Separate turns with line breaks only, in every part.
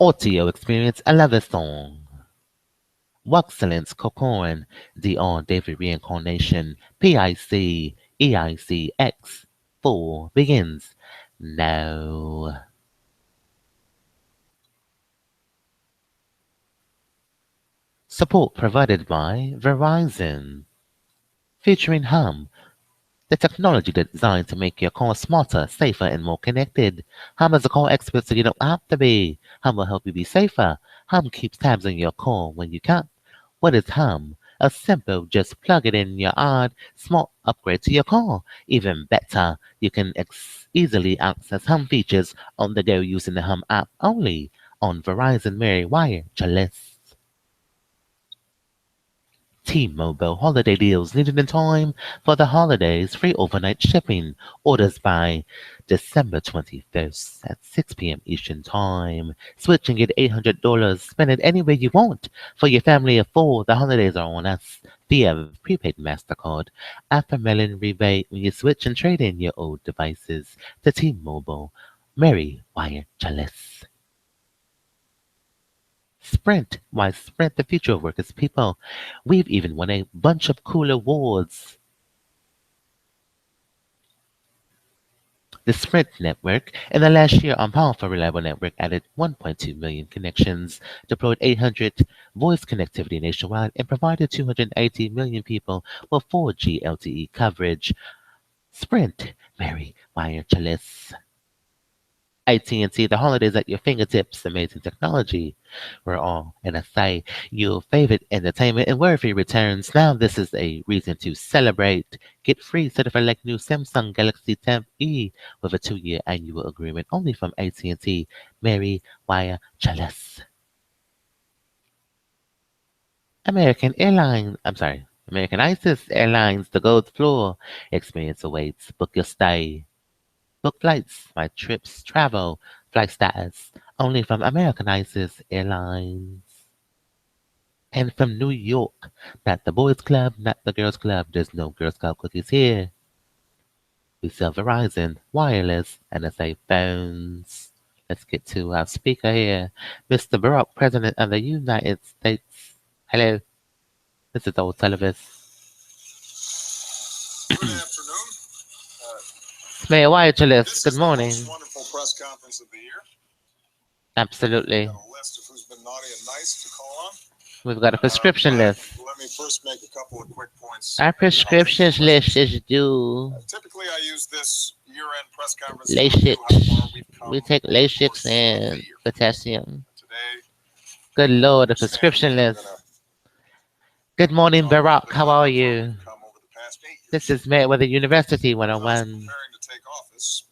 audio experience a love song. WUGceLANceCoCoranDRpicEICX4 David Reincarnation PICEICX4 begins now. Support provided by Verizon. Featuring Hum, the technology designed to make your car smarter, safer, and more connected. Hum is a car expert so you don't have to be. Hum will help you be safer. Hum keeps tabs on your car when you can't. What is Hum? A simple, just plug it in your odd, smart upgrade to your car. Even better, you can easily access Hum features on the go using the Hum app only on Verizon MerriweatherA.Law. T-Mobile holiday deals needed in time for the holidays. Free overnight shipping. Orders by December 21st at 6 p.m. Eastern Time. Switch and get $800. Spend it anywhere you want. For your family of four, the holidays are on us via prepaid MasterCard. After Melon rebate when you switch and trade in your old devices to T-Mobile. MerriweatherA.Law. Sprint. Why Sprint, the future of work is people. We've even won a bunch of cool awards. The Sprint network in the last year on powerful, reliable network added 1.2 million connections, deployed 800 voice connectivity nationwide, and provided 280 million people with 4G LTE coverage. Sprint. MerriweatherA.Law. AT&T, the holidays at your fingertips, amazing technology. We're all NSA, your favorite entertainment and worry-free returns. Now this is a reason to celebrate. Get free certified like new Samsung Galaxy 10e with a 2-year annual agreement only from AT&T. MerriweatherA.Law. American ISIS Airlines, the gold floor experience awaits. Book your stay. Book flights, my trips, travel, flight status, only from American ISIS Airlines. And from New York, not the boys club, not the girls club, there's no Girl Scout cookies here. We sell Verizon, wireless, NSA phones. Let's get to our speaker here, Mr. Barack, President of the United States. Hello, this is Old Televis.
Good afternoon.
MerriweatherA.Law,
This
good
is
morning.
the most wonderful press conference of the year.
Absolutely.
Got a list of who's been naughty and nice to call on.
We've got a prescription list.
Let me first make a couple of quick points.
Our prescriptions list is due.
Typically, I use this year-end press conference.
Lasix. We take Lasix and potassium.
Today,
Good Lord, the prescription list. Good morning, Barack. How are you? This is Merriweather University 101.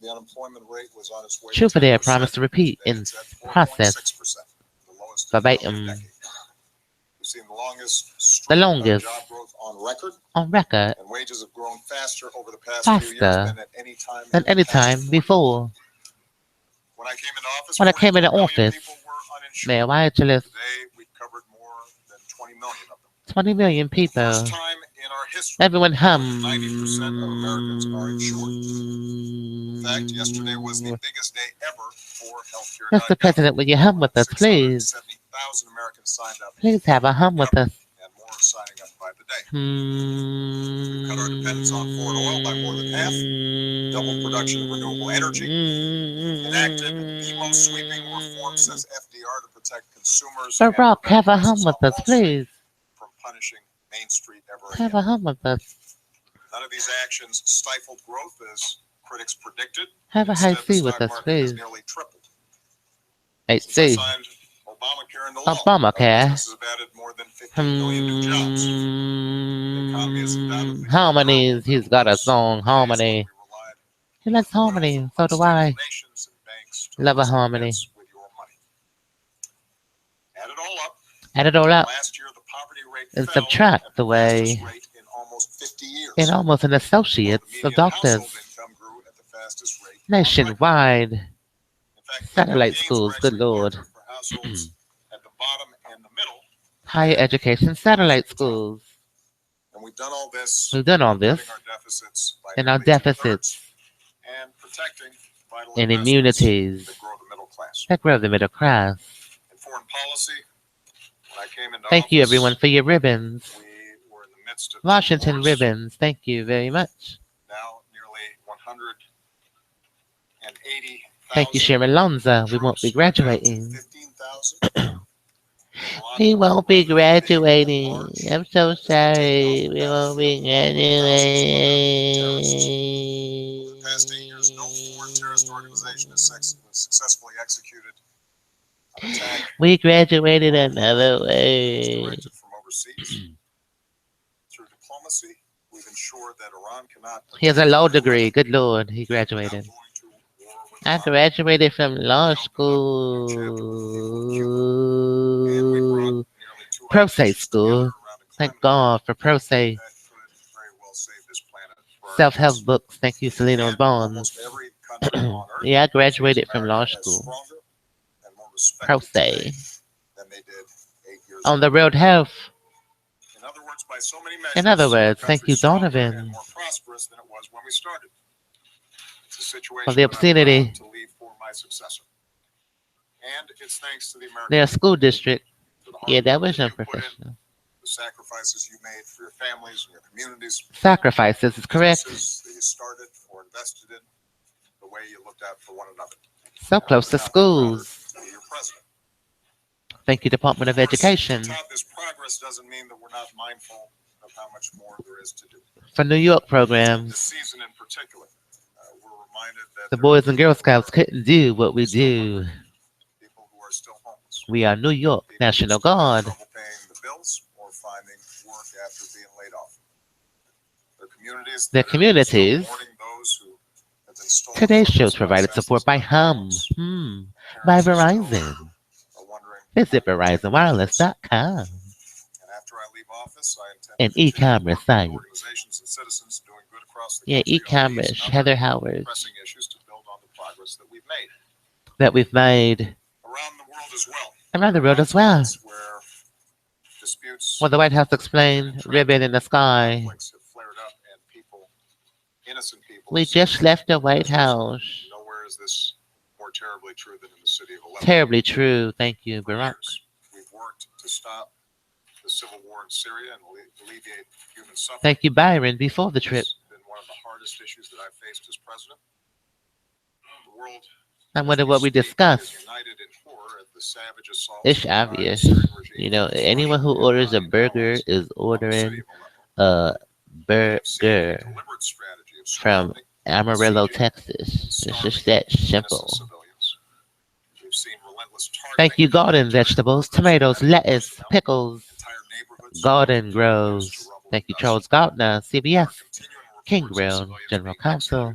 The unemployment rate was on its way
True for
to 10%.
their promise to repeat in process.
The lowest
Verbatim.
in a decade. We've seen the longest
The longest
job growth on
on record,
and wages have grown faster over the past few years
than any time before.
When I came into office,
When I came into
42 million
office,
people were uninsured.
Merriweather.Law,
Today, we've covered more than 20 million of them.
20 million people.
First time in our history,
Everyone
more than 90% of Americans are insured. In fact,
hum.
yesterday was the biggest day ever for healthcare.
Mr. President, will you hum with us, please?
670,000 Americans signed up.
Please have a hum with us.
And more signing up by the day. We've cut our dependence on foreign oil by more than half. Double production of renewable energy. Enacted the most sweeping reform since FDR to protect consumers.
Barack, have a hum with us, please.
From punishing Main Street ever
Have a hum with us.
None of these actions stifled growth as critics predicted.
Have a high C with us, please.
Nearly tripled.
8C.
Obamacare into law.
Obamacare.
Businesses have added more than 15 million new jobs. The economy is undoubtedly
Harmonies. He's got a song, Harmony. He likes harmony. So do I. Love a harmony.
Add it all up.
Add it all up
Last year, the poverty rate
and
fell
subtract
at
the way
rate in almost 50 years.
in almost an associates
The
of
median
doctors
household income grew at the fastest rate
nationwide.
In fact,
Satellite
gains
schools,
were
good
actually
Lord.
larger for households at the bottom and the middle.
Higher education satellite schools.
And we've done all this.
We've done all this
cutting our deficits by
in our
nearly
deficits
and protecting vital
and
investments
immunities
that grow the middle class.
that grow the middle class.
foreign policy. When I came into
Thank you,
office,
everyone, for your ribbons.
we were in the midst of
Washington
wars.
ribbons. Thank you very much.
Now nearly 180,000.
Thank you, Sharon Lonza. We won't be graduating.
15,000.
We won't be graduating. I'm so sorry. We won't be graduating.
For the past 8 years, no foreign terrorist organization has successfully executed an attack
We graduated another way.
directed from overseas. Through diplomacy, we've ensured that Iran cannot.
He has a law degree. Good Lord, he graduated. I graduated from law school. Pro se school. Thank God for pro se. Self-help books. Thank you, Selena Bonds. Yeah, I graduated from law school. Pro se. On the road health. In other words, thank you, Donovan, for the obscenity. Their school district. Yeah, that was unprofessional.
The sacrifices you made for your families and your communities.
Sacrifices is correct.
That you started or invested in, the way you looked out for one another.
So close to schools. Thank you, Department of Education.
This progress doesn't mean that we're not mindful of how much more there is to do.
For New York programs,
this season in particular, we're reminded that
the Boys and Girl Scouts couldn't do what we do.
People who are still homeless.
We are New York National Guard.
Trouble paying the bills or finding work after being laid off.
Their communities. Today's show is provided support by by Verizon. Visit VerizonWireless.com. An e-commerce site. Yeah, e-commerce. Heather Howard. That we've made. Around the world as well. Well, the White House explained ribbon in the sky. We just left the White House.
Nowhere is this more terribly true than in the city of Aleppo.
Terribly true. Thank you, Barack.
We've worked to stop the civil war in Syria and alleviate human suffering.
Thank you, Byron, before the trip.
It's been one of the hardest issues that I've faced as president. The world
I wonder what we discussed.
united in horror at the savage assault.
It's obvious. You know, anyone who orders a burger is ordering a burger from Amarillo, Texas. It's just that simple. Thank you, garden vegetables, tomatoes, lettuce, pickles. Garden grows. Thank you, Charles Gardner, CBS, King Grill, General Counsel.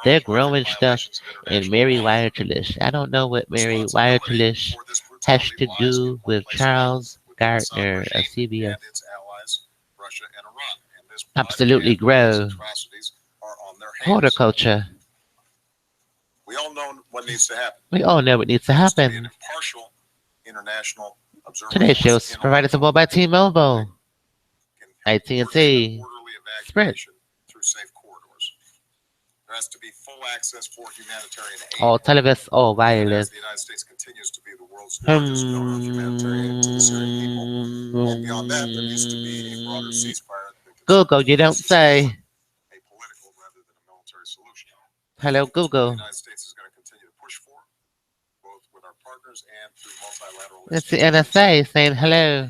They're growing stuff in MerriweatherA.Law. I don't know what MerriweatherA.Law has to do with Charles Gardner of CBS. Absolutely grow. Horticulture.
We all know what needs to happen.
We all know what needs to happen. Today's show is provided support by T-Mobile, AT&T, Sprint.
Through safe corridors. There has to be full access for humanitarian aid.
All televis, all wireless.
The United States continues to be the world's largest donor of humanitarian aid to the Syrian people. And beyond that, there needs to be a broader ceasefire.
Google, you don't say.
A political rather than a military solution.
Hello, Google.
The United States is going to continue to push for, both with our partners and through multilateral.
It's the NSA saying hello.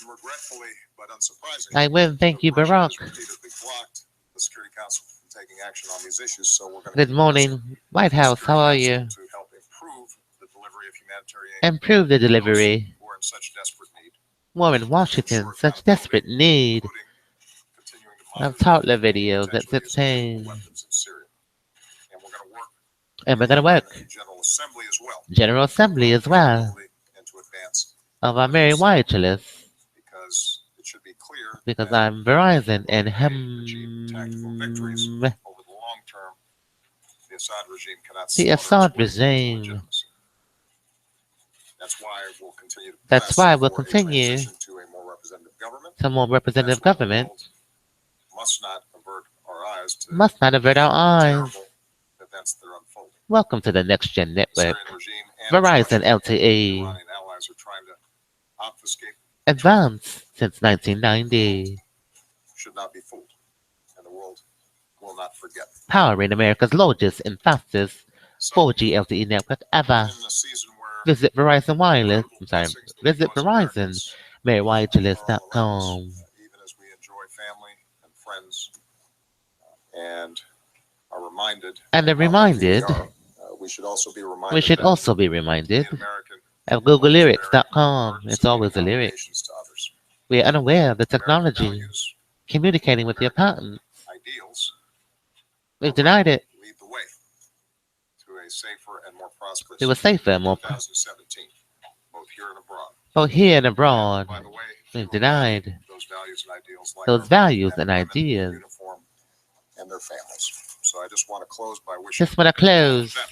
Regretfully, but unsurprisingly,
I win. Thank you, Barack.
Repeatedly blocked the Security Council from taking action on these issues. So we're going
Good morning, White House. How are you?
to help improve the delivery of humanitarian aid
Improve the delivery.
who are in such desperate need.
Warren Washington, such desperate need.
Including continuing to
I've taught the video that's
potentially
16.
weapons in Syria. And we're going to work
And we're going to work.
in General Assembly as well.
General Assembly as well.
And to advance
Of our MerriweatherA.Law.
because it should be clear
Because
that
I'm Verizon and
achieve tactical victories over the long term. The Assad regime cannot
The
slaughter
Assad
its way to
regime.
legitimacy. That's why we'll continue to
That's
press
why we'll
for a
continue
transition to a more representative government.
to more representative
That's why the
government.
world must not avert our eyes to
Must not avert our
the
eyes
terrible events that are unfolding.
Welcome to the Next Gen
The
Network.
Syrian regime and its
Verizon
Russian and
LTE.
Iranian allies are trying to obfuscate the truth.
Advanced since 1990.
Should not be fooled, and the world will not forget.
Powering America's largest and fastest
So,
4G LTE network ever.
in a season where
Visit Verizon Wireless.
incredible
I'm sorry.
blessings that we
Visit
bless
Verizon.
Americans are all around us,
MerriweatherA.Law.
even as we enjoy family and friends and are reminded
And
of how lucky we
reminded,
are. We should also be
we
reminded
should
that
also be
being
reminded
American
of
always bearing
GoogleLyrics.com.
burdens
It's
and meeting
always a lyric.
obligations to others.
We are unaware of the
American
technology.
values,
Communicating with your
American
partner.
ideals
We've denied it.
lead the way to a safer and more prosperous
It was safer, more
2017, both here and abroad.
both here and abroad.
By the way,
We've
to embody
denied
those values and ideals like
those
our
values
men
and
women in
ideas.
uniform and their families. So I just want to close by wishing
Just want to close.
them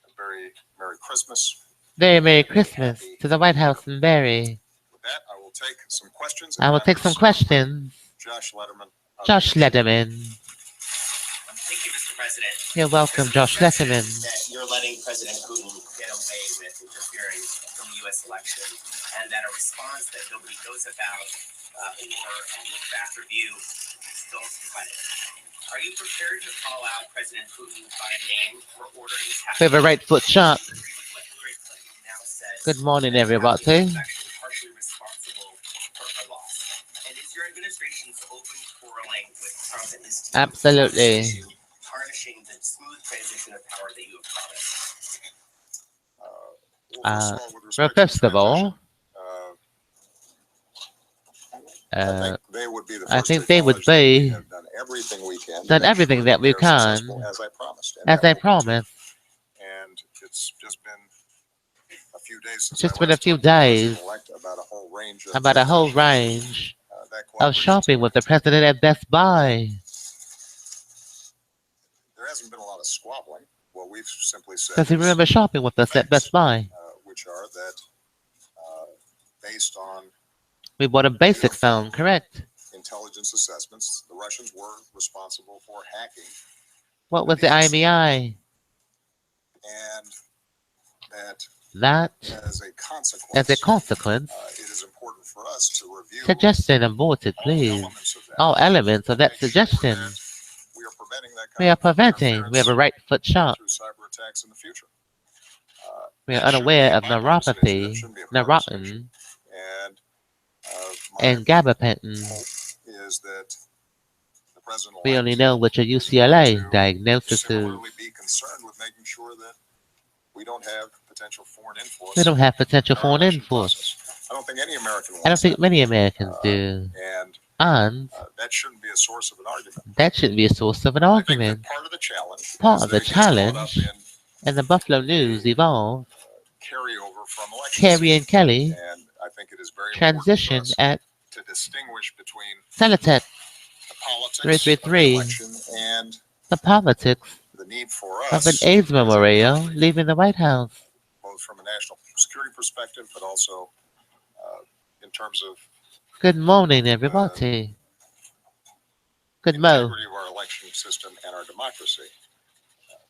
a very Merry Christmas.
Very Merry Christmas to the White House and Barry.
With that, I will take some questions.
I will take some questions.
Josh Letterman.
Josh Letterman.
Thank you, Mr. President.
You're welcome, Josh Letterman.
That you're letting President Putin get away with interfering in the U.S. election, and that a response that nobody knows about or a look-back review still credit. Are you prepared to call out President Putin by name for ordering his
We have a right foot shot.
Do you agree with what Hillary Clinton now says?
Good morning,
that
everybody.
Putin is actually partially responsible for her loss. And is your administration's open quarreling with Trump and his team
Absolutely.
tarnishing the smooth transition of power that you have promised?
Well,
First of all,
I think they would be the
I
first
think
to
they would
acknowledge that we
be
have done everything we can, to
done
make
everything
sure
that we
are
can,
successful, as I promised. And
as
that
I
will continue.
promised.
And it's just been a few days since
Just
I
been a
last
few
talked to the
days
President-elect about a whole range of
about a whole range
that
of
cooperation's
shopping
going
with
to
the president at Best Buy.
There hasn't been a lot of squabbling. What we've simply said
Does he
is
remember shopping with us at Best Buy?
which are that based on
We bought a basic phone, correct?
intelligence assessments, the Russians were responsible for hacking
What was the IMEI?
and that
That,
as a consequence,
as a consequence,
it is important for us to review
suggestion aborted, please. All elements of that suggestion.
We are preventing that
We are preventing. We have a right foot shot.
through cyber attacks in the future.
We are unaware of neuropathy, neurotin,
And
and gabapentin.
is that the president
We only know what your UCLA diagnosis is.
similarly be concerned with making sure that we don't have potential foreign influence.
We don't have potential
in our
foreign
election
influence.
process. I don't think any American wants
I don't think
that.
many Americans do.
And
And
that shouldn't be a source of an argument.
that shouldn't be a source of an
I think that
argument.
part of the challenge,
Part
is
of
that
the
it gets caught up
challenge,
in
and the Buffalo News evolved.
carryover from elections.
Carrie and Kelly
And I think it is very
transition
important for us
at
to distinguish between
Celotex
the politics
333,
of the election and
the politics
the need for
of an
us
AIDS
as a
memorial
country,
leaving the White House.
both from a national security perspective, but also in terms of
Good morning, everybody. Good
the
mo.
integrity of our election system and our democracy.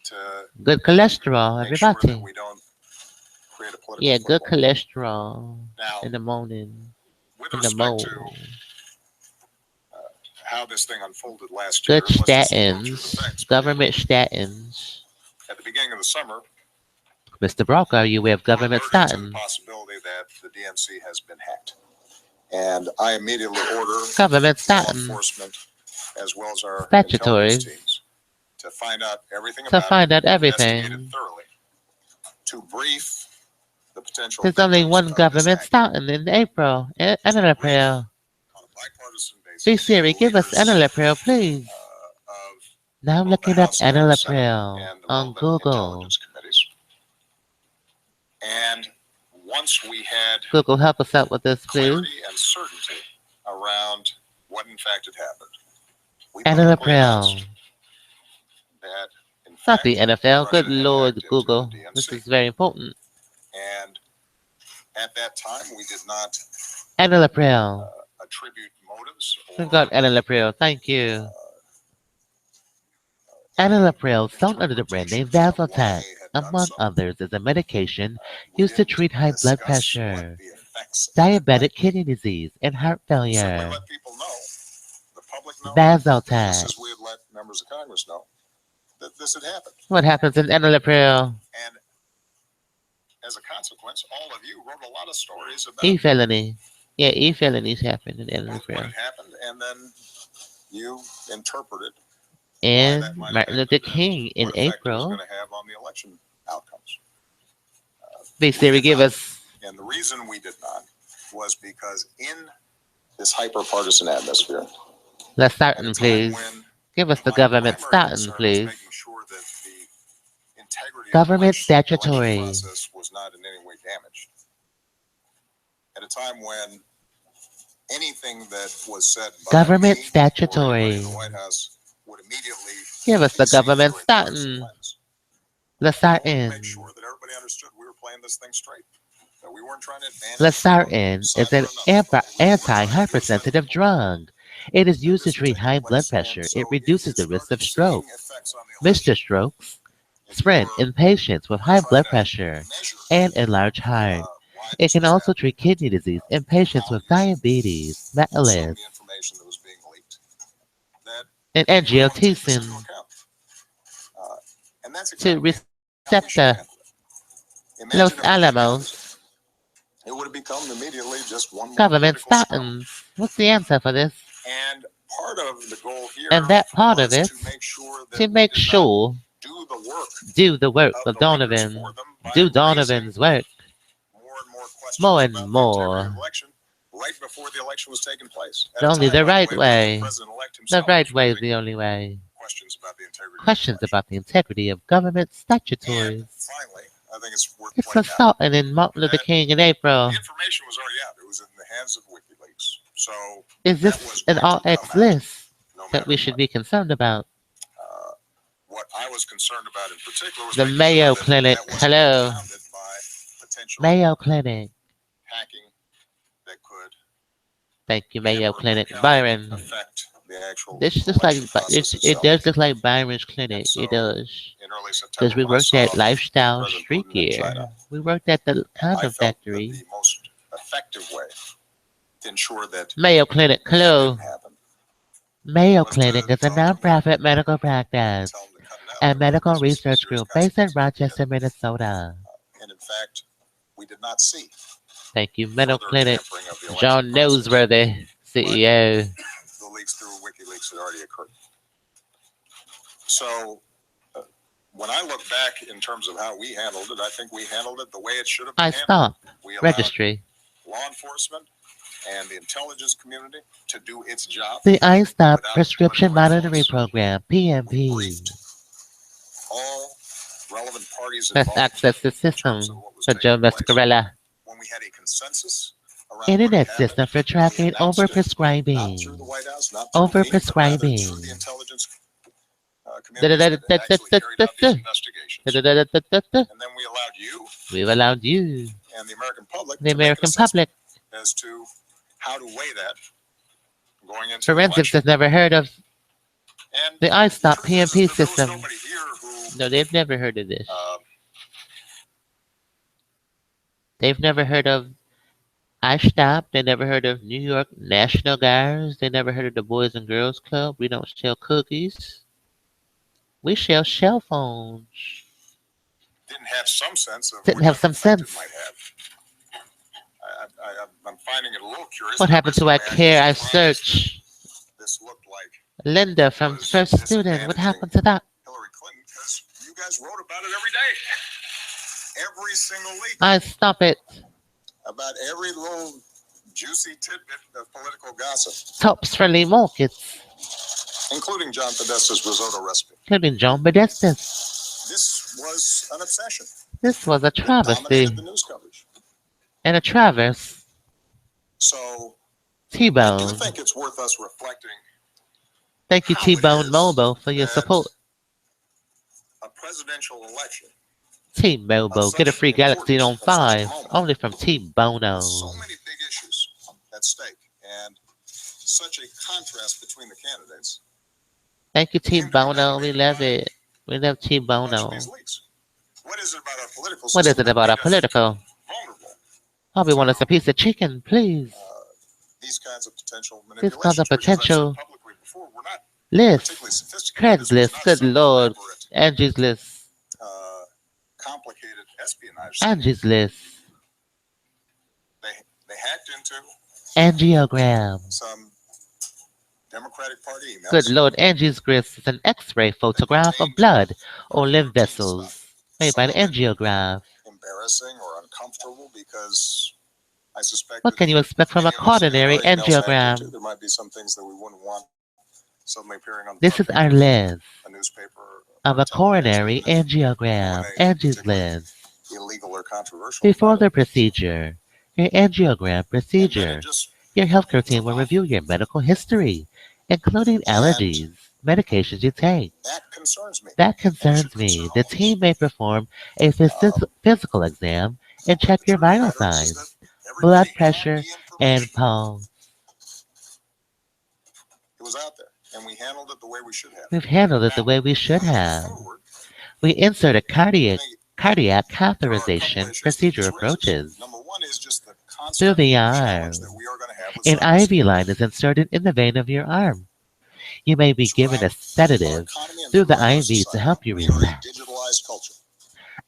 To
Good cholesterol,
make sure that
everybody.
we don't create a political
Yeah, good
football.
cholesterol
Now,
in the morning.
with
In the
respect
mold.
to how this thing unfolded last
Good
year, let's just go through the
statins,
facts.
government statins.
At the beginning of the summer,
Mr. Brock, are you aware of government
alerted to the
statins?
possibility that the DNC has been hacked. And I immediately order
Government
law
statins.
enforcement as well as our
Statutory.
intelligence teams to find out everything
To
about
find out
it, investigate
everything.
it thoroughly, to brief the potential
There's only
victims
one
of
government
this hack
statin in April. And in April.
on a bipartisan basis.
Please, Siri, give us
leaders,
April, please.
of
Now
both
looking
the
up
House and the Senate
April
and the
on
relevant
Google.
intelligence committees. And once we had
Google, help us out with this, please.
clarity and certainty around what in fact had happened, we
And
publicly
April.
announced that in
Not
fact
the NFL.
Russia
Good
had
Lord,
hacked into
Google.
the DNC.
This is very important.
And at that time, we did not
And April.
attribute motives
We
or
got April. Thank you. Enalapril, sold under the brand name
Limitations of why
Vasotac,
it had done
among
so.
others, is a medication
We
used to
didn't
treat high blood
discuss what
pressure,
the effects of it might
diabetic
be.
kidney disease, and heart
We simply
failure.
let people know, the public know, just
Vasotac.
as we had let members of Congress know that this had happened.
What happens in enalapril?
And as a consequence, all of you wrote a lot of stories about
E-felony. Yeah, E-felonies happen in
what
enalapril.
had happened, and then you interpreted why
And
that might have
Martin Luther
happened and
King in
what effect it was
April
going to have on the election outcomes. We
basically
did
give
not.
us
And the reason we did not was because in this hyper-partisan atmosphere,
the
at a
starting,
time
please.
when
Give us the
my
government
primary
starting,
concern was
please.
making sure that the integrity of the
Government
election
statutory.
process was not in any way damaged. At a time when anything that was said by
Government
me or
statutory.
anybody in the White House would immediately
Give us
be
the
seen
government
through a partisan
starting.
lens.
Let's
I
start
wanted to
in.
make sure that everybody understood we were playing this thing straight. That we weren't trying to advantage
Let's start
one
in
side
is an
or another. We were trying to do what's
anti-hypersensitive
sensible.
drug. It is
And
used to
this had
treat
taken
high blood
place, and
pressure.
so
It
if
reduces
you
the risk
started
of stroke.
seeing effects on the
Mr.
election,
Strokes
if you
spread
were
in patients with high
trying
blood
to
pressure
measure
and enlarged heart.
why
It
this
can
was
also
happening,
treat kidney disease in patients
how
with
you should
diabetes,
consume
mellitus,
the information that was being leaked, that
and
you would want to take this into
angiotensin
account. And that's
to
exactly how we should
receptor
handle it. Imagine
Los
if we didn't handle
Alamos.
this. It would have become immediately just one more
Government
political scrum.
statins. What's the answer for this?
And part of the goal here
And that part of
was
it,
to make sure that
to
we
make
did not
sure,
do the work
of
of the leakers
Donovan.
for them by
Do
raising
Donovan's work
more and more questions
more and
about the integrity of
more.
the election right before the election was taking place. At a
Only
time,
the
by the
right
way, when the
way.
president-elect
The
himself
right
was
way is
raising
the only way.
questions about the integrity of the
Questions
election.
about the integrity of government
And
statutories.
finally, I think it's worth
It's
pointing out
assaulting in Martin Luther
that
King in April.
the information was already out. It was in the hands of WikiLeaks. So
Is
that
this
was
an
going to come
all-X
out
list
no
that we
matter
should
what.
be concerned about?
What I was concerned about in particular was
The
making
Mayo
sure that
Clinic.
that wasn't
Hello.
compounded by potential
Mayo Clinic.
hacking that could
Thank you, Mayo Clinic.
adversely
Byron.
affect the actual
This just like
election process
it
itself.
does look like Byron's
And
clinic.
so
It does.
in early September,
Because we
when I
worked
saw
at Lifestyle
President
Street
Putin in
Gear.
China,
We worked at the
I
condom
felt that
factory.
the most effective way to ensure that
Mayo Clinic.
that
Hello.
didn't happen
Mayo
was
Clinic
to
is a
talk to me
nonprofit medical
and
practice
tell them to cut it out.
and
There
medical
were some
research
serious
group based in
consequences if we
Rochester,
didn't.
Minnesota.
And in fact, we did not see
Thank you, Mayo
further
Clinic.
tampering of the election
John
process.
Noseworthy, CEO.
The leaks through WikiLeaks had already occurred. So when I look back in terms of how we handled it, I think we handled it the way it should have been
I
handled.
stop.
We allowed
Registry.
law enforcement and the intelligence community to do its job
The iStop
without
Prescription
political
Monitoring
influence.
Program,
We
PMP.
briefed all relevant parties
Has
involved
access to
in terms of
system
what was
for Joe
taking place.
Mascarella.
When we had a consensus around what
Internet
had happened,
system for
we
tracking
announced it, not through
overprescribing.
the White House, not through me, but rather
Overprescribing.
through the intelligence communities that had actually carried out these investigations. And then we allowed you
We've allowed you,
and the American public
the
to make an
American
assessment
public.
as to how to weigh that going into the
Forensics
election.
has never heard of
And
the iStop
truth is
PMP
that there was
system.
nobody here who
No, they've never heard of this.
uh,
They've never heard of iStop. They never heard of New York National Guards. They never heard of the Boys and Girls Club. We don't sell cookies. We sell cell phones.
didn't have some sense of
Didn't
what
have
type
some
of effect
sense.
it might have. I'm finding it a little curious.
What
that
happened to our
recently
care,
I
our
just promised
search?
that this looked like
Linda from
was
First Student. What happened to that?
Hillary Clinton because you guys wrote about it every day. Every single leak
I stop it.
about every little juicy tidbit of political gossip,
Tops friendly markets,
including John Podesta's risotto recipe.
including John Modestus.
This was an obsession.
This was a
It dominated
travesty
the news coverage.
and a Travis
So I do
T-Bone.
think it's worth us reflecting
Thank you,
how it
T-Bone
is
Mobile, for your
that
support.
a presidential election
T-Mobile, get a free Galaxy Note 5, only from T-Bono.
with so many big issues at stake and such a contrast between the candidates
Thank you,
It
T
came to be
Bono. We
dominated
love
by
it. We love T
a bunch of
Bono.
these elites. What is it about our political
What is
system
it
that
about our
made us
political?
vulnerable
All we
to
want is a piece of chicken, please.
these kinds of potential
This cause of
manipulations, which, as I've said
potential
publicly before, were not particularly
list.
sophisticated. This was
Craigslist.
not
Good
some
lord.
elaborate,
Angie's list.
uh, complicated espionage scheme.
Angie's list.
They hacked into
Angiogram.
some Democratic Party
Good
emails
lord, Angie's list is an X-ray
that
photograph of
contained
blood or
pretty
lymph
routine stuff.
vessels made by
Some
an
of it
angiograph.
embarrassing or uncomfortable because I suspect
What
that
can you expect from a
any of us getting
coronary
our emails hacked into,
angiogram?
there might be some things that we wouldn't want suddenly appearing on the
This
front
is
page
our
of
list
a newspaper
of
or a
a
telecast,
coronary
even when
angiogram.
a
Angie's
particularly
list.
illegal or controversial
Before
matter.
the procedure, your angiogram
And then it
procedure,
just
your healthcare team
took
will
off.
review your medical history, including
And
allergies, medications you take.
that concerns me,
That
and it should
concerns
concern
me.
all
The
of us.
team may perform a physical exam and
But
check
the
your
truth of the
vital
matter is that
signs, blood
everybody had
pressure,
the
and
information.
pulse.
It was out there, and we handled it the way we should have.
We've handled it the
Now,
way we should
moving
have.
forward,
We insert a
I
cardiac
think
cardiac
there are a couple
catheterization
issues that
procedure
this raises.
approaches
Number one is just the
through
constant
the
challenge
arm.
that we are going to have with
An IV
cybersecurity.
line is inserted in the vein of your arm. You may be given a
Throughout our
sedative
economy and
through the
throughout our
IV to
society,
help you
we are a
relax.
digitalized culture,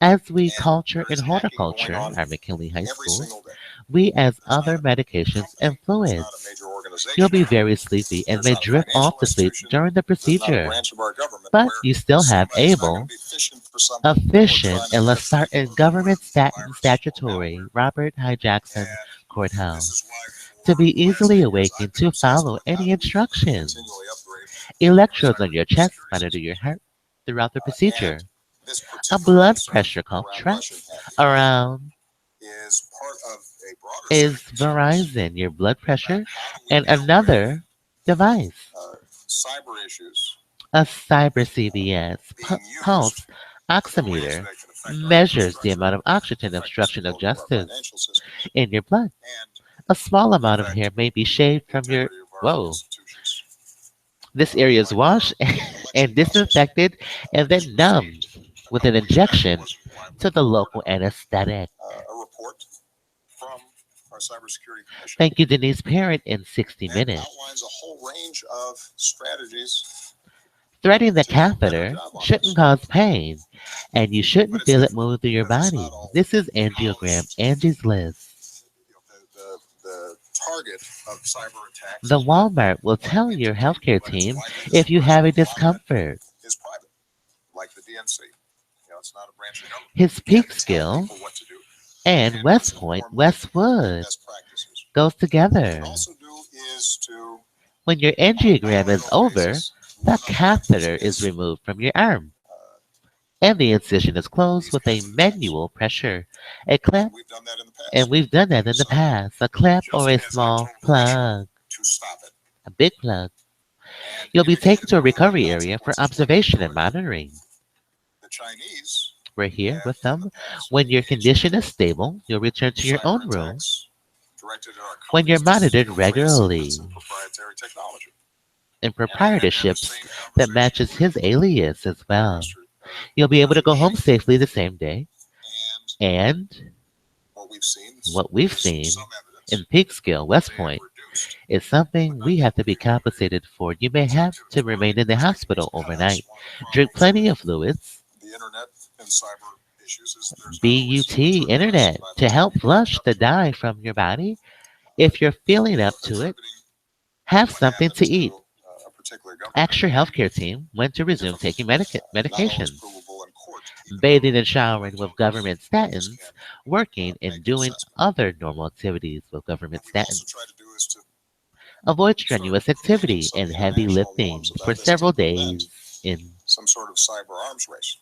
As we
and
culture
there
in
is hacking going
horticulture
on
at McKinley High
every
School,
single day.
we as
There's not
other
a
medications
company, there's not a
influence.
major
You'll
organization,
be very sleepy and
there's
may
not a
drift off
financial
to sleep
institution,
during the
there's not a
procedure.
branch of our government
But
where
you still have
somebody's not going
able
to be fishing for something or
efficient
trying to
and
get us
and
to get rid
government
of the virus or
statutory
malware.
Robert Hy Jackson
And this
Courthouse
is why
to
for
be
the last
easily
8 years I've
awakened
been
to
obsessed
follow
with how
any
do we
instructions.
continually upgrade our
Electrodes on your chest
cybersecurity
monitor your
systems.
heart throughout the
And
procedure.
this
A
particular
blood
concern
pressure cuff
around Russian
tracks
hacking
around
is part of a broader set
is
of concerns
Verizon, your blood
about
pressure,
how do we
and
deal with
another device,
cyber issues
a cyber CVS
being
pulse
used in ways
oximeter
that can affect our
measures the
infrastructure,
amount of oxygen
affect the
obstruction of
stability of our
justice
financial systems,
in your blood.
and
A small amount of hair
affect
may be shaved
the
from your
integrity of our
whoa.
institutions,
This area is
like our
washed
election
and
process,
disinfected and
just
then numbed
received a
with an
couple weeks back. It
injection
wasn't widely
to the
reported
local anesthetic.
a report from our Cybersecurity Commission
Thank you, Denise Parent, in 60
that
Minutes.
outlines a whole range of strategies
Threading the
to do a better
catheter
job on
shouldn't
this.
cause pain, and you
But
shouldn't
it's
feel it
difficult
move through your
because it's
body.
not all
This is angiogram,
polished.
Angie's List.
The target of cyber attacks
The
is not
Walmart will
one
tell your
entity,
healthcare
but it's
team
widely
if you
dispersed.
have a
A lot of it
discomfort.
is private, like the DNC. It's not a branch of government.
His
You can't
peak
tell
skill
people what to do.
and
And
West Point,
misinform them in
Westwood
best practices.
goes
What we can
together.
also do is to,
When your
on a
angiogram is
bilateral
over,
basis,
the
one of our efforts
catheter is
is
removed from your arm,
uh,
and the incision is closed
these
with a
kinds of attacks.
manual pressure. A
And
clamp,
we've done that in the
and
past.
we've done that in the
So
past. A clamp or
just
a
as I
small
told Russia
plug,
to stop it
a big plug.
and
You'll be taken
indicated
to a
there would be
recovery area for
consequences for them
observation and
doing it,
monitoring.
the Chinese
We're here
have
with
in the
them.
past
When your
engaged
condition is
in
stable, you'll return to your
cyber
own room.
attacks directed at our
When you're
companies to
monitored
steal trade secrets
regularly
and proprietary technology.
in
And I had to have the
proprietorships
same
that
conversation
matches his alias as
with
well. You'll be able to
President
go home
Xi.
safely the same day.
And
And
what we've seen
what we've
is
seen
some
in
evidence
Peekskill,
that
West
they have
Point,
reduced,
is
but
something
not
we have to be
eliminated
compensated for. You may
its
have to
activities. One of
remain
the
in the
interesting
hospital
reasons,
overnight.
one of the
Drink
problems
plenty
with
of fluids.
the internet and cyber issues is there's not always
BUT
return tracing,
Internet
by the
to
way.
help
People end
flush
up
the dye from your body. If you're feeling
you
up
know,
to it,
contributing
have
what
something
happened
to
to
eat.
a particular government
Ask your healthcare team when to
in
resume
different
taking
ways. Not always
medications.
provable in court, even
Bathing
though
and
I
showering with
told you
government
folks
statins,
can
working and
make an
doing
assessment.
other normal activities with
What
government
we've also
statins.
tried to do is to
Avoid
start
strenuous
creating
activity
some
and heavy
international
lifting
norms
for
about this to
several
prevent
days. In
some sort of cyber arms race,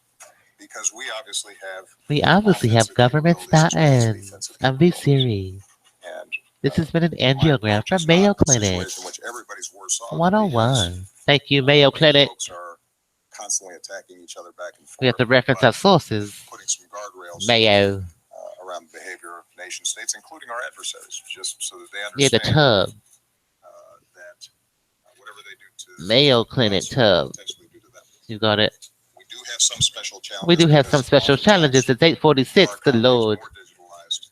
because we obviously have
we obviously have
offensive
government
capabilities as well as
statins.
defensive
MV
capabilities.
Siri.
And
This has been an
my
angiogram
approach
from
is not
Mayo
a
Clinic
situation in which everybody's worse off because
101. Thank you, Mayo Clinic.
folks are constantly attacking each other back and
We have
forth,
to reference our
but
sources.
putting some guardrails
Mayo.
around the behavior of nation states, including our adversaries, just so that they
Near the
understand
tub.
that whatever they do to
Mayo Clinic tub.
potentially due to them.
You got it.
We do have some special challenges.
We do have some
because
special challenges.
oftentimes
It's 8:46.
our
Good
economy is
Lord.
more digitalized.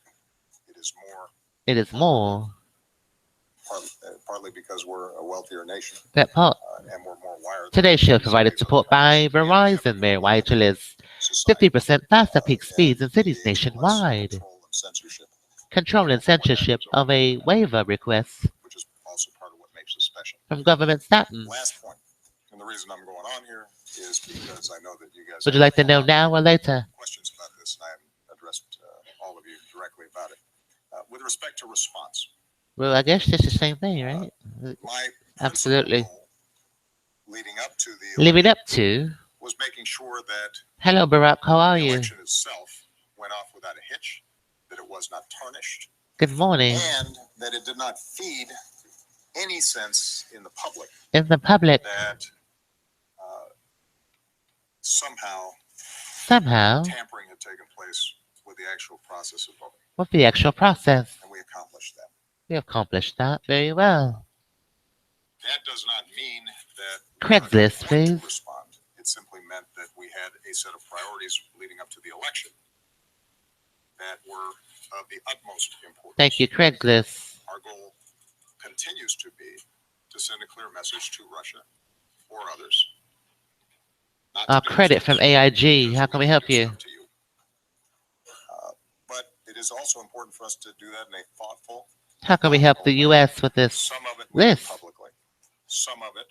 It is more
It is more.
partly because we're a wealthier nation
That part.
and we're more wired.
Today's show
than
provided
some of these other
support by
countries. And we have
Verizon,
a more limited
MerriweatherA.Law.
society.
50% faster peak speeds in
And
cities
engage in less
nationwide.
control and censorship,
Control and censorship of a waiver request
which is also part of what makes us special.
from government statins.
Last point, and the reason I'm going on here is because I know that you guys
Would you like to know now or later?
questions about this, and I haven't addressed all of you directly about it. With respect to response,
Well, I guess it's the same thing, right?
my
Absolutely.
principal goal leading up to the
Leave it
election
up to.
was making sure that
Hello, Barack. How are
the
you?
election itself went off without a hitch, that it was not tarnished,
Good morning.
and that it did not feed any sense in the public
In the public,
that somehow
somehow,
tampering had taken place with the actual process of voting.
with the actual process,
And we accomplished that.
we accomplished that very well.
That does not mean that we
Craigslist,
are going to
please.
respond. It simply meant that we had a set of priorities leading up to the election that were of the utmost importance.
Thank you, Craigslist.
Our goal continues to be to send a clear message to Russia or others. not to
Our
do
credit
these
from
things,
AIG.
because
How can we help
it's
you?
up to you. But it is also important for us to do that in a thoughtful.
How can we help the U.S. with this
Some of it we do
list?
publicly. Some of it.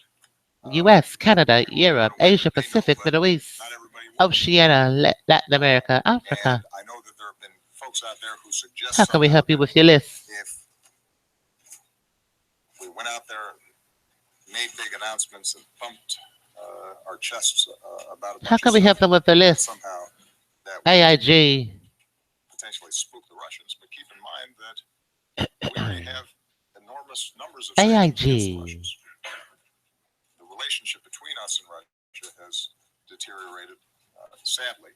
U.S., Canada, Europe, Asia Pacific, Middle East,
Not everybody will.
Oceania, Latin America,
And
Africa.
I know that there have been folks out there who suggest
How can we
somehow
help you
that
with your list?
if we went out there and made big announcements and pumped our chests about a bunch
How can we help them with the
that
list?
somehow that would
AIG.
potentially spook the Russians. But keep in mind that we already have enormous numbers of sanctions against the
AIG.
Russians. The relationship between us and Russia has deteriorated, sadly,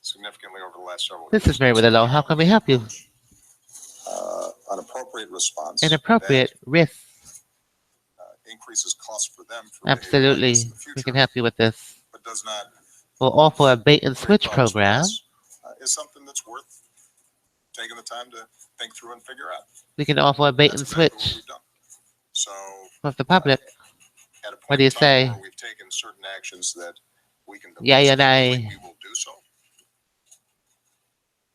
significantly over the last several years.
This is MerriweatherA.Law. How can we help you?
An appropriate response.
Inappropriate risk.
That increases costs for them for
Absolutely.
behavior like this in the
We
future,
can help you with this.
but does not
We'll offer a bait and
create
switch
problems for
program.
us, is something that's worth taking the time to think through and figure out.
We can offer a bait
That's
and
exactly what
switch
we've done. So
with the public.
at a point
What do you
in time
say?
where we've taken certain actions that we can
Yay or nay?
we will do so.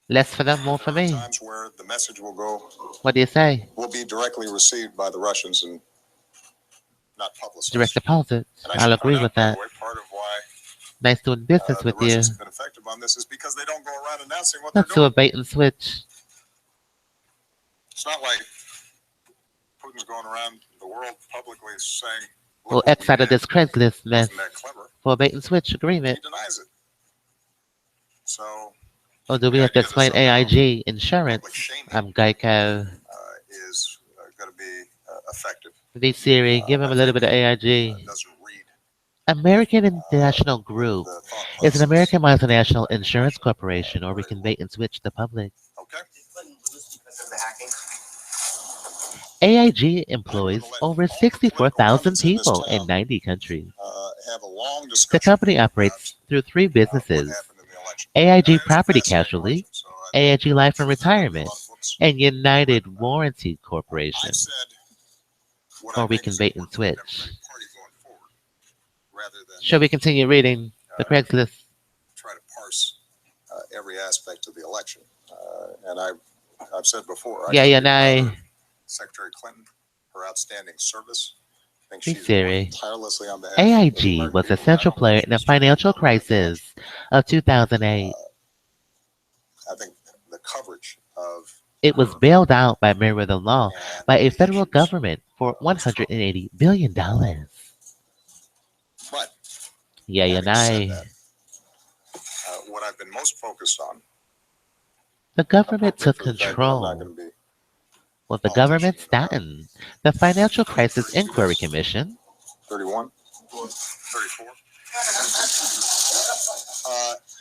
Less for them, more for
There are
me.
times where the message will go
What do you say?
will be directly received by the Russians and not publicized.
Direct deposit.
And I
I'll
should
agree
point
with
out, by
that.
the way, part of why
Nice doing business
the
with you.
Russians have been effective on this is because they don't go around announcing what they're
Let's do a
doing.
bait and switch.
It's not like Putin's going around the world publicly saying, "Look
We'll
what
X
we
out of
did.
this Craigslist mess
Wasn't that clever?"
for a bait and switch
He
agreement.
denies it. So
Or do we
the
have to
idea that
explain
somehow
AIG insurance?
public shaming
I'm Geico.
is going to be effective.
V Siri, give him a little bit of AIG.
Doesn't read
American International Group
the thought
is an
process.
American multinational insurance corporation, or we can bait and switch the public.
Okay.
Because of the hacking.
AIG employs over 64,000 people in 90 countries.
Have a long
The
discussion
company operates through three
about what
businesses:
happened in the election.
AIG
It's a
Property
fascinating
Casualty,
question, so I
AIG Life and
think there's a
Retirement,
lot of books.
and United Warranty
I
Corporation.
said what I
Or we
think
can
is
bait and
important for the
switch.
Democratic Party going forward, rather than
Shall we continue reading the Craigslist?
try to parse every aspect of the election. And I've said before, I
Yeah,
couldn't be
nay.
prouder of Secretary Clinton, her outstanding service. I think
Be
she's
serious.
worked tirelessly on behalf of the
AIG
American
was a
people, and I
central
don't
player
think
in the
she's
financial
doing very much.
crisis of 2008.
I think the coverage of
It was bailed out by MerriweatherA.Law
and
by a
the
federal
issues,
government for $180 billion.
but
Yeah,
having said
nay.
that, what I've been most focused on,
The government took
appropriate for the fact that I'm not
control.
going to be
Well, the
politician,
government statins. The Financial Crisis
32
Inquiry
days.
Commission
31, 34.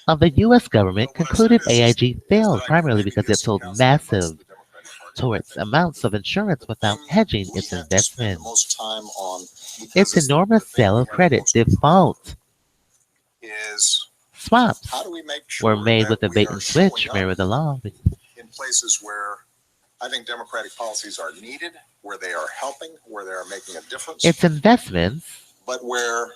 of the U.S. government
But what I
concluded
said is
AIG
that
failed
I
primarily
maybe
because
get
it
some
sold
counsel and advice
massive
to the Democratic Party
towards amounts of insurance without hedging its
we have to spend the
investment.
most time on, because
Its
it's the
enormous
thing
sale
we
of
have the
credit
most control
default
over, is how
swaps
do we make
were
sure
made
that
with a
we
bait
are
and
showing
switch,
up
MerriweatherA.Law.
in places where I think democratic policies are needed, where they are helping, where they are making a difference,
Its investments,
but where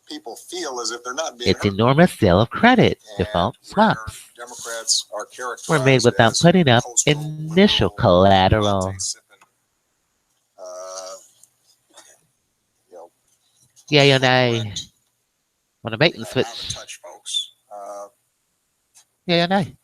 people feel as if they're not being
its
heard.
enormous sale of credit
And
default
where
swaps
Democrats are
were made
characterized
without
as
putting up
coastal,
initial
liberal,
collateral.
latte sipping, uh, you know,
Yay or
political
nay?
act,
On a bait and
out of
switch.
touch folks.
Yay or nay?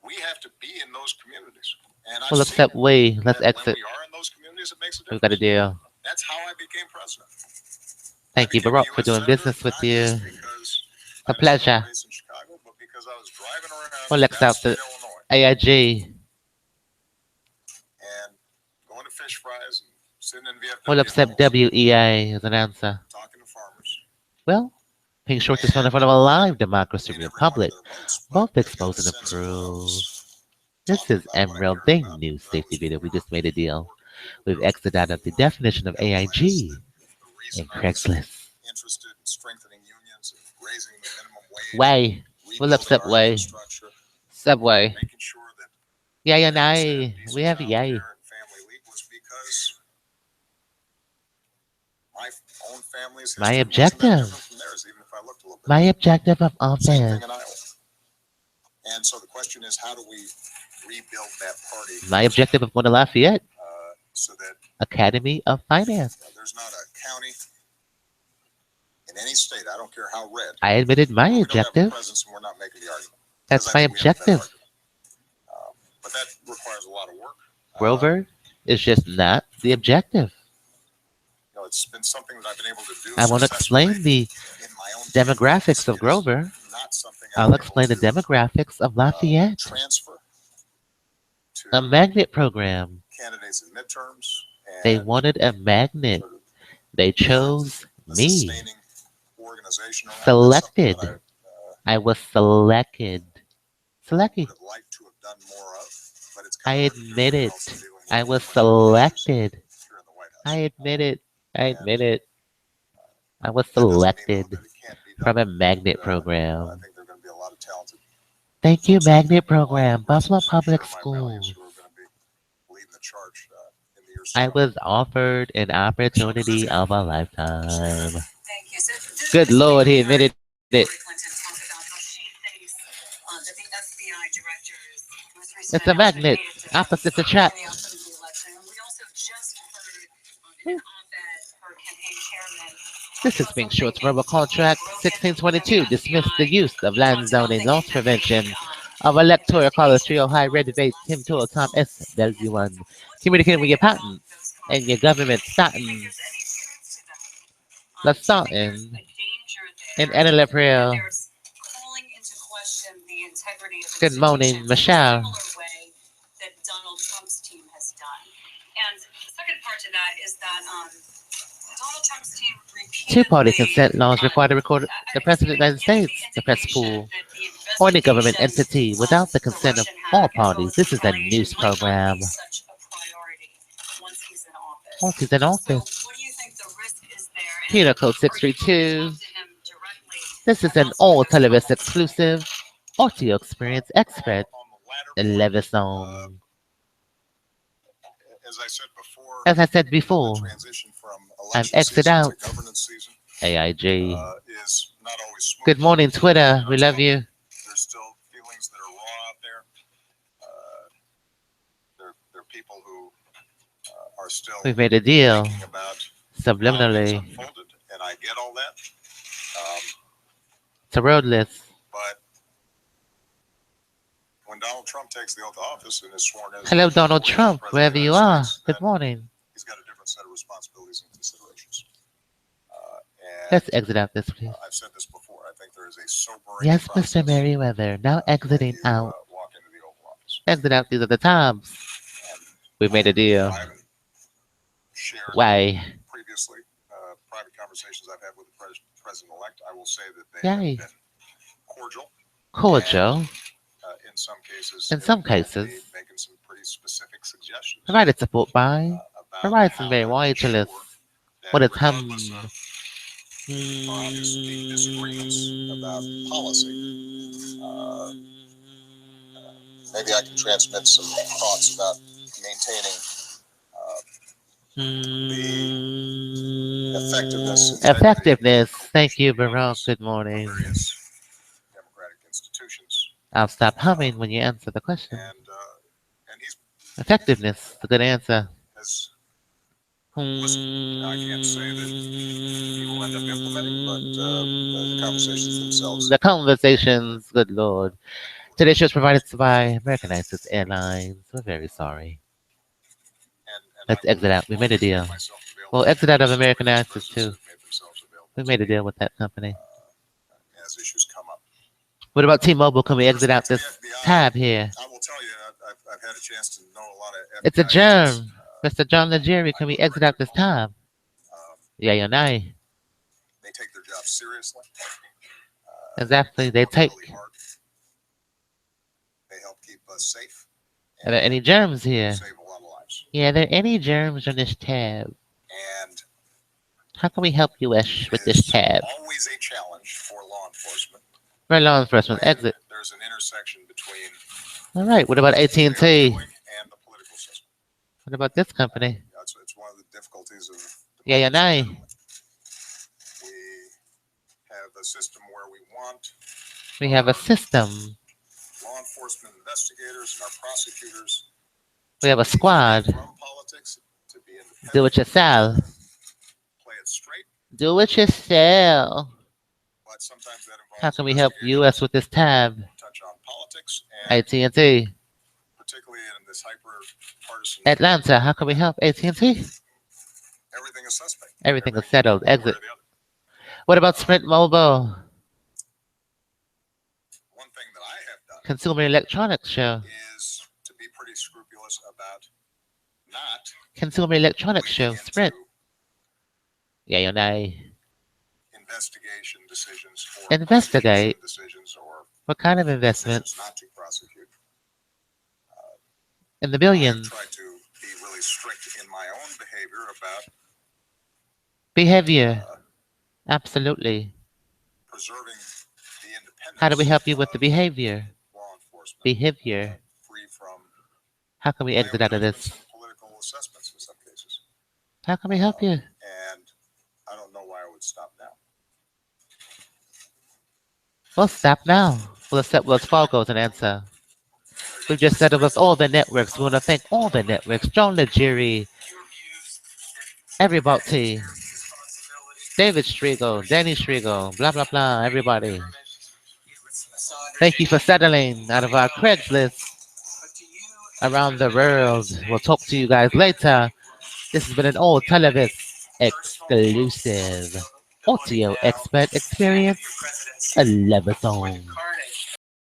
We have to be in those communities. And I've
Well,
seen
except we. Let's
that when
exit.
we are in those communities, it makes a
We've got a
difference.
deal.
That's how I became president. I
Thank you,
became a
Barack, for
U.S.
doing
senator,
business with
not
you.
just because
A
I was born and
pleasure.
raised in Chicago, but because I was driving around
We'll X out
downstate
the
Illinois
AIG.
and going to fish fries and sitting in
We'll
VFW
accept
halls,
WEA as an answer.
talking to farmers.
Well, Pink Shorts is
And
in front of a live democracy
in every one of
republic,
their votes, but
both
they got a
expose and
sense of what I
approve.
was
This
talking
is
about, what I
Emerald
cared
Thing
about,
News
that I
Safety
was
Video.
for,
We just made a deal.
working people,
We've exited out of the definition of
got a class
AIG
that the reason
and
I was
Craigslist.
interested in strengthening unions and raising the minimum wage,
Way. We'll
rebuilding
accept
our
way.
infrastructure,
Subway.
making sure that
Yay or
parents had
nay?
decent
We have
child
yay.
care and family leave was because my own family's
My
history wasn't that
objective.
different from theirs, even if I looked a little bit
My
different.
objective of
Same thing
office.
in Iowa. And so the question is, how do we rebuild that party
My objective of going to Lafayette
so that
Academy of Finance.
there's not a county in any state, I don't care how red,
I admitted my
where we don't have a
objective.
presence and we're not making the argument.
That's
Because I
my
think we have a better
objective.
argument. But that requires a lot of work.
Grover is just not the objective.
You know, it's been something that I've been able to do
I won't
successfully
explain the
in my own
demographics of
It's
Grover.
not something I've
I'll
been able
explain the
to
demographics of Lafayette.
transfer to
A magnet program.
candidates in midterms.
They
And
wanted a magnet.
sort of
They chose
a
me.
sustaining organization around. That's
Selected.
something that
I was selected.
I
Selected.
would have liked to have done more of, but it's
I
kind of hard to do
admit
when you're
it.
also dealing with
I was
much more issues
selected.
here in the White House.
I admit it. I
And
admit it. I was
that doesn't mean, though,
selected
that it can't be
from
done.
a magnet
I
program.
think there are going to be a lot of talented
Thank you,
folks out there
magnet
who are
program,
progressives
Buffalo
who
Public
share my values,
Schools.
who are going to be leading the charge in the years to
I
come.
was offered an opportunity of a lifetime.
Thank you. So
Good Lord, he admitted it.
Hillary Clinton talk about how she thinks that the FBI director's most recent
It's a magnet.
announcement
Opposite
in
attract.
the outcome of the election. And we also just heard in an op-ed her campaign chairman
This is Pink Shorts Verbal Contract 1622. Dismiss the use of land zoning loss prevention of electoral college trio high red debate Tim Tool Tom S. W1. Communicating with your patents and your government statins. Let's start in Anna Prayer.
calling into question the integrity of
Good morning,
institutions
Michelle.
in a similar way that Donald Trump's team has done. And the second part to that is that Donald Trump's team repeatedly
Two-party consent laws require the record the President of the United States, the press pool, or any government entity without the consent of all parties. This is a news program.
Such a priority once he's in office.
Once he's in office.
So what do you think the risk is there? And
Penal Code
are you going to
632.
talk to him directly?
This is an all television exclusive audio experience expert
On the latter point,
Levison.
as I said before,
As I said before,
the transition from
I've
election
exited
season
out
to governance season
AIG.
is not always smooth.
Good morning, Twitter. We love you.
There's still feelings that are raw out there. There are people who are still
We've made a deal
thinking about how things
subliminally.
unfolded, and I get all that.
It's a roadless.
But when Donald Trump takes the oath of office and is sworn in,
Hello, Donald
as
Trump,
President of
wherever
the
you
United
are.
States,
Good
then
morning.
he's got a different set of responsibilities and considerations. And
Let's exit out this, please.
I've said this before. I think there is a sobering
Yes,
process
Mr. Merriweather. Now exiting
when you
out.
walk into the Oval Office.
Exit out. These are the times.
And
We've made a deal.
I haven't shared
Why?
previously private conversations I've had with the president-elect. I will say that they
Yay.
have been cordial
Cordial.
in some cases,
In some
it may
cases,
be making some pretty specific suggestions
provided support by
about
Verizon
how
Very
to ensure
Wireless.
that
What is
regardless of obvious deep disagreements about policy, maybe I can transmit some thoughts about maintaining the
effectiveness. Thank you, Barak. Good morning.
various democratic institutions.
I'll stop humming when you answer the question.
And he's
Effectiveness, a good answer.
has listened. I can't say that he will end up implementing, but the conversations themselves.
The conversations, good lord. Today's show is provided by American Airlines. We're very sorry.
And
Let's exit out. We made a deal. Well, exit out of American Airlines too. We made a deal with that company.
As issues come up.
What about T-Mobile? Can we exit out this tab here?
I will tell you, I've had a chance to know a lot of.
It's a germ. Mr. John Legere, can we exit out this tab? Yeah, you're nay.
They take their job seriously.
Exactly. They take.
Really hard. They help keep us safe.
Are there any germs here?
Save a lot of lives.
Yeah, are there any germs on this tab?
And
how can we help you, Ash, with this tab?
Always a challenge for law enforcement.
For law enforcement, exit.
There's an intersection between.
All right. What about AT&T?
And the political system.
What about this company?
It's one of the difficulties of.
Yeah, yeah, nay.
We have a system where we want.
We have a system.
Law enforcement investigators and our prosecutors.
We have a squad.
From politics to be independent.
Do it yourself.
Play it straight.
Do it yourself.
But sometimes that involves.
How can we help U.S. with this tab?
Touch on politics.
AT&T.
Particularly in this hyper-partisan.
Atlanta. How can we help AT&T?
Everything is suspect.
Everything is settled. Exit. What about Sprint Mobile?
One thing that I have done.
Consumer Electronics Show.
Is to be pretty scrupulous about not.
Consumer Electronics Show. Sprint. Yeah, you're nay.
Investigation decisions. For
investigate.
Decisions or
what kind of investments?
Not to prosecute.
In the billions.
I try to be really strict in my own behavior about.
Behavior. Absolutely.
Preserving the independence.
How do we help you with the behavior?
Law enforcement.
Behavior.
Free from.
How can we exit out of this?
Political assessments in some cases.
How can we help you?
And I don't know why I would stop now.
Well, stop now. We'll accept Wells Fargo's an answer. We've just settled with all the networks. We want to thank all the networks. John Legere, everybody, David Striegel, Danny Striegel, blah, blah, blah, everybody. Thank you for settling out of our Craigslist around the world. We'll talk to you guys later. This has been an Old Televis exclusive audio expert experience, a Levitone.